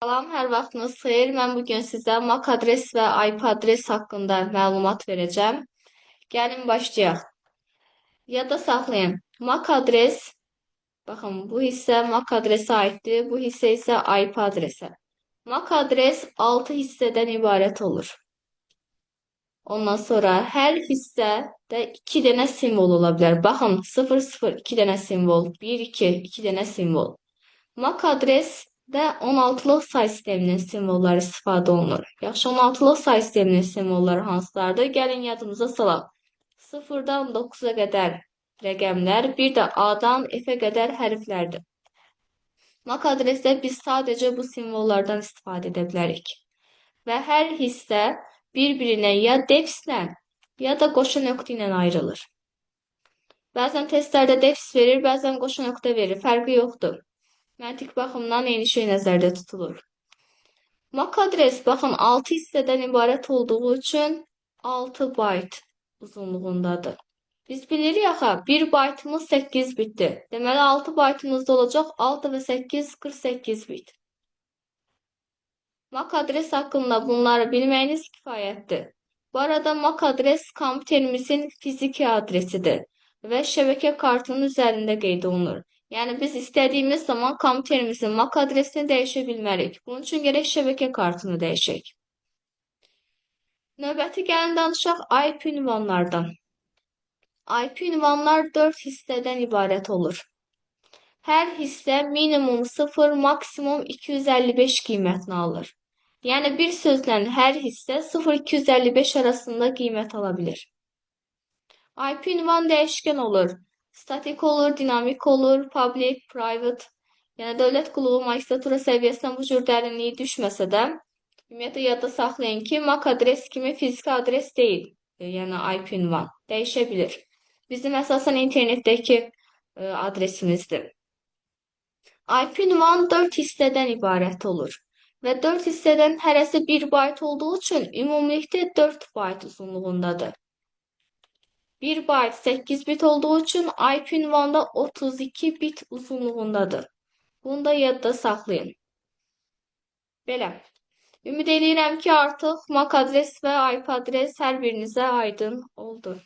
Salam, hər vaxtınız xeyir. Mən bugün sizə MAC adres və IP adres haqqında məlumat verəcəm. Gəlin başlayaq. Yadda saxlayın. MAC adres, baxın, bu hissə MAC adresə aiddir, bu hissə isə IP adresə. MAC adres 6 hissədən ibarət olur. Ondan sonra hər hissədə 2 dənə simvol ola bilər. Baxın, 00 2 dənə simvol, 12 2 dənə simvol. MAC adresdə 16-lıq say sisteminin simvolları istifadə olunur. Yaxşı, 16-lıq say sisteminin simvolları hansılardır? Gəlin yadımıza salaq. 0-dan 9-a qədər rəqəmlər, bir də A-dan F-ə qədər hərflərdir. MAC adresdə biz sadəcə bu simvollardan istifadə edə bilərik. Və hər hissə bir-birinə ya defislə, ya da qoşu nöqtə ilə ayrılır. Bəzən testlərdə defis verir, bəzən qoşu nöqtə verir. Fərqi yoxdur. Məntiq baxımdan eyni şey nəzərdə tutulur. MAC adres, baxın, 6 hissədən ibarət olduğu üçün 6 bayt uzunluğundadır. Biz bilirik axı, 1 baytımız 8 bitdir. Deməli, 6 baytımızda olacaq 6 və 8, 48 bit. MAC adres haqqında bunları bilməyiniz kifayətdir. Bu arada MAC adres kompüterimizin fiziki adresidir və şəbəkə kartının üzərində qeyd olunur. Yəni biz istədiyimiz zaman kompüterimizin MAC adresini dəyişə bilmərik. Bunun üçün gərək şəbəkə kartını dəyişək. Növbəti gəlin danışaq IP ünvanlardan. IP ünvanlar 4 hissədən ibarət olur. Hər hissə minimum 0, maksimum 255 qiymətini alır. Yəni bir sözlə hər hissə 0-255 arasında qiymət ala bilir. IP ünvan dəyişkən olur. Statik olur, dinamik olur, public, private. Yəni dövlət qulluğu magistratura səviyyəsindən bu cür dərinliyi düşməsə də, ümumiyyətlə yadda saxlayın ki, MAC adres kimi fiziki adres deyil. Yəni IP ünvan dəyişə bilir. Bizim əsasən internetdəki adresimizdir. IP ünvan 4 hissədən ibarət olur. Və 4 hissədən hərəsi 1 bayt olduğu üçün ümumilikdə 4 bayt uzunluğundadır. 1 bayt 8 bit olduğu üçün IP ünvanda 32 bit uzunluğundadır. Bunu da yadda saxlayın. Belə. Ümid edirəm ki, artıq MAC adres və IP adres hər birinizə aydın oldu.